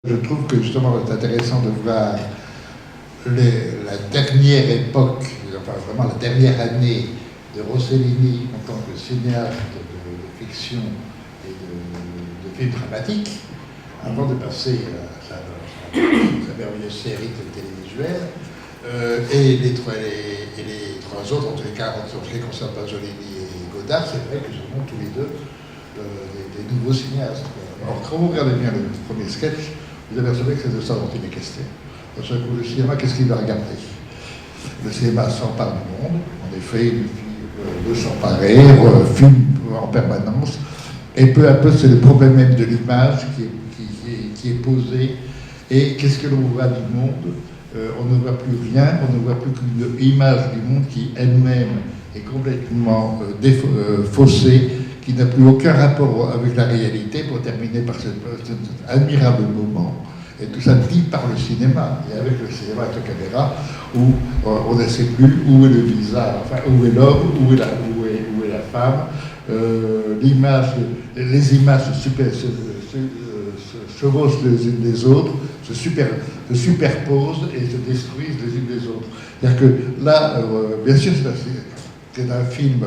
Je trouve que justement c'est intéressant de voir la dernière époque, enfin vraiment la dernière année de Rossellini en tant que cinéaste de fiction et de films dramatiques, avant de passer à sa merveilleuse série télévisuelle, et les trois autres, en tous les cas, en ce qui concerne Pasolini et Godard, c'est vrai que ce sont tous les deux des nouveaux cinéastes. Alors, quand vous regardez bien le premier sketch, vous apercevez que c'est de ça dont il est question. Parce que le cinéma, qu'est-ce qu'il va regarder? Le cinéma s'empare du monde, en effet, il veut s'emparer, filme en permanence, et peu à peu, c'est le problème même de l'image qui est posé. Et qu'est-ce que l'on voit du monde? On ne voit plus rien, on ne voit plus qu'une image du monde qui elle-même est complètement faussée, qui n'a plus aucun rapport avec la réalité, pour terminer par cet admirable moment. Et tout ça dit par le cinéma, et avec le cinéma, avec la caméra, où on ne sait plus où est le visage, enfin, où est l'homme, où est la femme. L'image, les images se chevauchent les unes des autres, se superposent et se détruisent les unes des autres. C'est-à-dire que là, bien sûr, c'est un film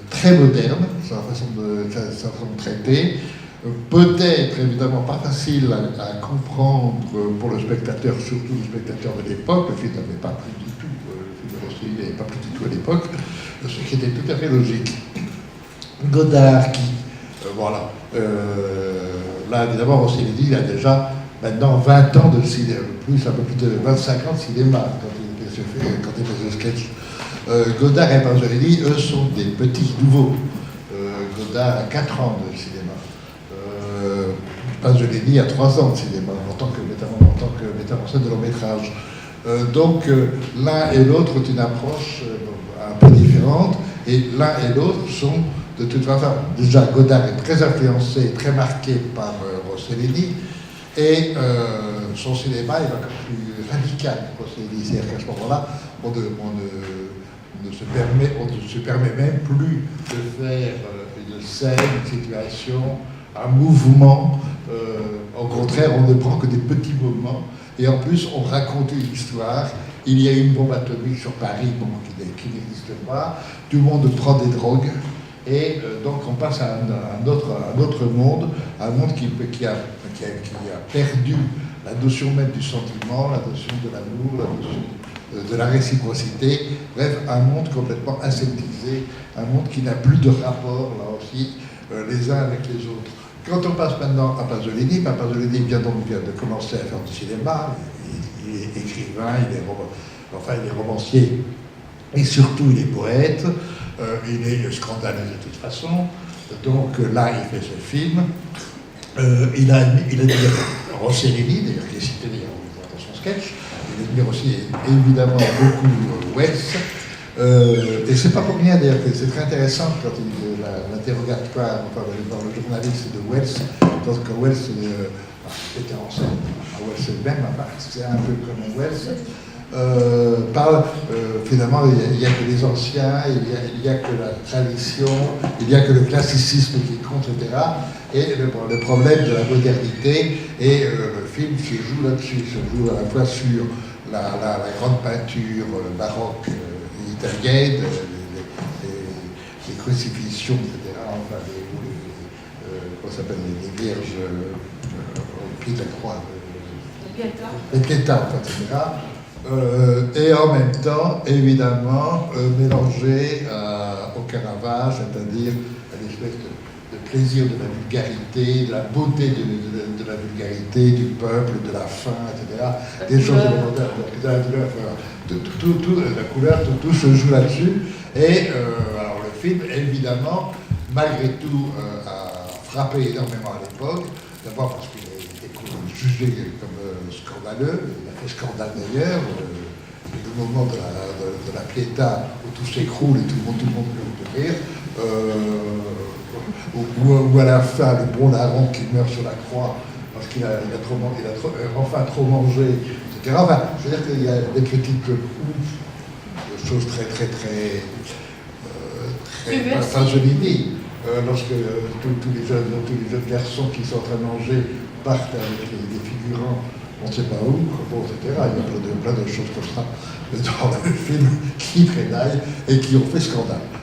très moderne, sa façon de traiter, peut-être évidemment pas facile à comprendre pour le spectateur, surtout le spectateur de l'époque. Le film n'avait pas pris du tout, le film de Rossellini n'avait pas pris du tout à l'époque, ce qui était tout à fait logique. Godard qui, voilà, là évidemment Rossellini il a déjà maintenant 20 ans de cinéma, un peu plus de 25 ans de cinéma quand il fait ce sketch. Godard et Pasolini, eux, sont des petits nouveaux. Godard a 4 ans de cinéma. Pasolini a 3 ans de cinéma en tant que metteur en scène de long métrage. Donc l'un et l'autre ont une approche un peu différente, et l'un et l'autre sont de toute façon, déjà Godard est très influencé, très marqué par Rossellini, et son cinéma est encore plus radical que Rossellini. C'est-à-dire qu'à ce moment-là, on ne se permet même plus de faire une scène, une situation, un mouvement. Au contraire, on ne prend que des petits moments. Et en plus, on raconte une histoire. Il y a une bombe atomique sur Paris, bon, qui n'existe pas. Tout le monde prend des drogues. Et donc, on passe à un autre monde, un monde qui a perdu la notion même du sentiment, la notion de l'amour, la notion de la réciprocité, bref, un monde complètement aseptisé, un monde qui n'a plus de rapport, là aussi, les uns avec les autres. Quand on passe maintenant à Pasolini, Pasolini vient de commencer à faire du cinéma, il est écrivain, il est romancier, et surtout il est poète, il est scandaleux de toute façon, donc là il fait ce film, il a dit Rossellini, d'ailleurs qui est cité dans son sketch, il admire aussi évidemment beaucoup Wells, et c'est pas pour rien d'ailleurs que c'est très intéressant quand l'interrogatoire dans le journaliste de Wells, parce que Wells était en scène, Wells même, c'est un peu comme un Wells, parle finalement il n'y a que les anciens, il n'y a que la tradition, il n'y a que le classicisme qui compte, etc. Et le problème de la modernité, et le film se joue là-dessus, se joue à la fois sur la grande peinture baroque italienne, les crucifixions, etc., enfin, comment ça s'appelle, les vierges au pied de la croix, les piétas, etc., et en même temps, évidemment, mélangé au Caravage, c'est-à-dire à l'espèce de plaisir de la vulgarité, de la beauté de la vulgarité, du peuple, de la faim, etc. Des choses élémentaires, de la douleur, la couleur, tout se joue là-dessus. Et alors le film, évidemment, malgré tout, a frappé énormément à l'époque. D'abord parce qu'il a été jugé comme scandaleux, il a fait scandale d'ailleurs. Le moment de la Pietà où tout s'écroule et tout le monde peut rire. Ou à la fin, le bon larron qui meurt sur la croix parce qu'il a enfin trop mangé, etc. Enfin, c'est-à-dire qu'il y a des petites choses très Pasolini, lorsque tous les jeunes garçons qui sont en train de manger partent avec des figures grand, on ne sait pas où, bon, etc. Il y a plein de choses comme ça dans le film qui prédaillent et qui ont fait scandale.